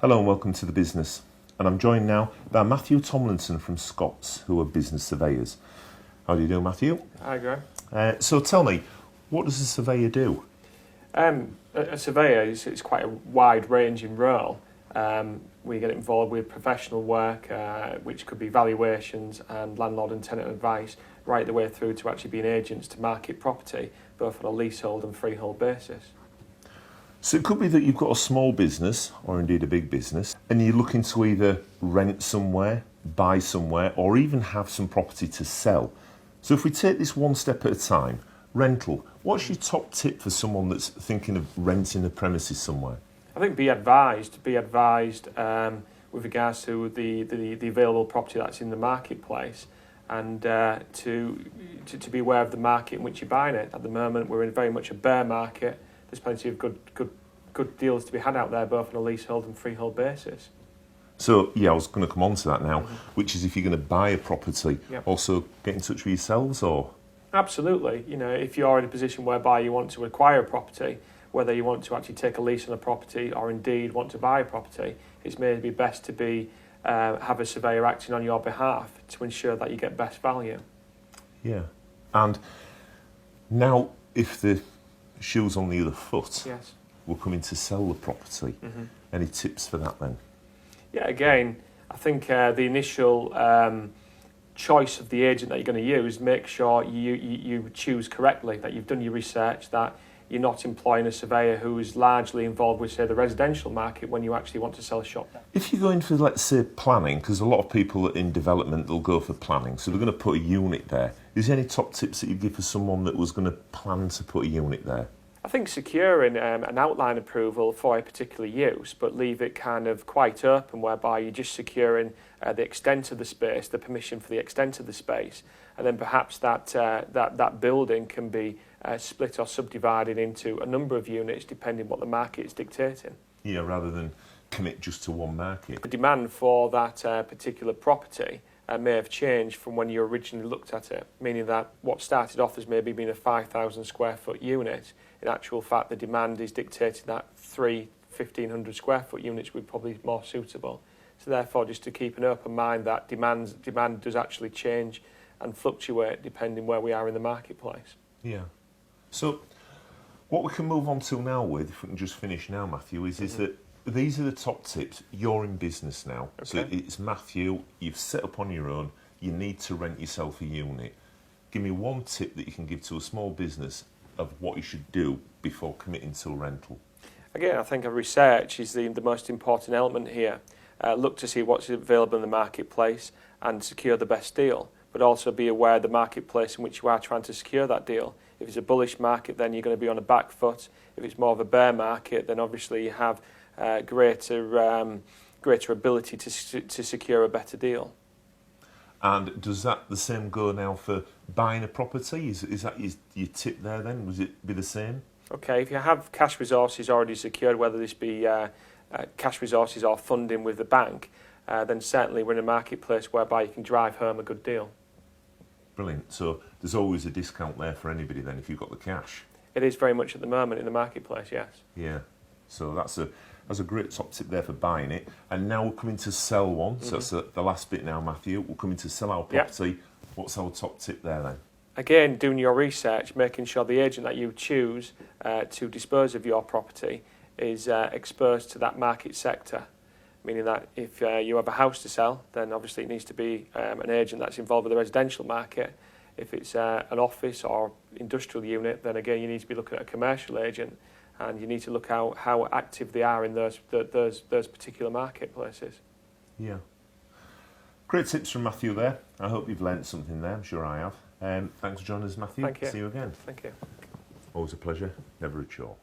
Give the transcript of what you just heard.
Hello and welcome to The Business. And I'm joined now by Matthew Tomlinson from Scott's, who are business surveyors. How do you do, Matthew? Hi, Graham. So tell me, what does a surveyor do? A surveyor is quite a wide-ranging role. We get involved with professional work, which could be valuations and landlord and tenant advice, right the way through to actually being agents to market property, both on a leasehold and freehold basis. So it could be that you've got a small business, or indeed a big business, and you're looking to either rent somewhere, buy somewhere, or even have some property to sell. So if we take this one step at a time, rental, what's your top tip for someone that's thinking of renting a premises somewhere? I think be advised with regards to the available property that's in the marketplace, and to be aware of the market in which you're buying it. At the moment, we're in very much a bear market. There's plenty of good deals to be had out there, both on a leasehold and freehold basis. So, yeah, I was going to come on to that now, which is if you're going to buy a property, Yep. also get in touch with yourselves, or? Absolutely. You know, if you're in a position whereby you want to acquire a property, whether you want to actually take a lease on a property or indeed want to buy a property, it's maybe best to have a surveyor acting on your behalf to ensure that you get best value. Yeah. And now, if the shoe's on the other foot, Yes. we're coming to sell the property. Any tips for that then? Yeah, again, I think the initial choice of the agent that you're going to use, make sure you choose correctly, that you've done your research, that you're not employing a surveyor who is largely involved with, say, the residential market when you actually want to sell a shop. If you're going for, let's say, planning, because a lot of people in development, they'll go for planning, so they're going to put a unit there. Is there any top tips that you'd give for someone that was going to plan to put a unit there? I think securing an outline approval for a particular use, but leave it kind of quite open, whereby you're just securing the extent of the space, the permission for the extent of the space, and then perhaps that building can be split or subdivided into a number of units depending what the market is dictating. Yeah, rather than commit just to one market. The demand for that particular property may have changed from when you originally looked at it, meaning that what started off as maybe being a 5,000 square foot unit, in actual fact the demand is dictating that 1,500 square foot units would probably be more suitable. So therefore, just to keep an open mind that demand does actually change and fluctuate depending where we are in the marketplace. Yeah. So what we can move on to now with, if we can just finish now, Matthew, is that these are the top tips. You're in business now. Okay. So it's Matthew, you've set up on your own, you need to rent yourself a unit. Give me one tip that you can give to a small business of what you should do before committing to a rental. Again, I think research is the most important element here. Look to see what's available in the marketplace and secure the best deal, but also be aware of the marketplace in which you are trying to secure that deal. If it's a bullish market, then you're going to be on a back foot. If it's more of a bear market, then obviously you have greater ability to secure a better deal. And does that the same go now for buying a property? Is that your tip there then? Would it be the same? Okay, if you have cash resources already secured, whether this be cash resources or funding with the bank, then certainly we're in a marketplace whereby you can drive home a good deal. Brilliant. So there's always a discount there for anybody then if you've got the cash. It is very much at the moment in the marketplace, yes. Yeah. So that's a great top tip there for buying it. And now we're coming to sell one. So that's the last bit now, Matthew. We're coming to sell our property. Yep. What's our top tip there then? Again, doing your research, making sure the agent that you choose to dispose of your property is exposed to that market sector. Meaning that if you have a house to sell, then obviously it needs to be an agent that's involved with the residential market. If it's an office or industrial unit, then again you need to be looking at a commercial agent, and you need to look out how active they are in those particular marketplaces. Yeah. Great tips from Matthew there. I hope you've learnt something there. I'm sure I have. Thanks for joining us, Matthew. Thank you. See you again. Thank you. Always a pleasure, never a chore.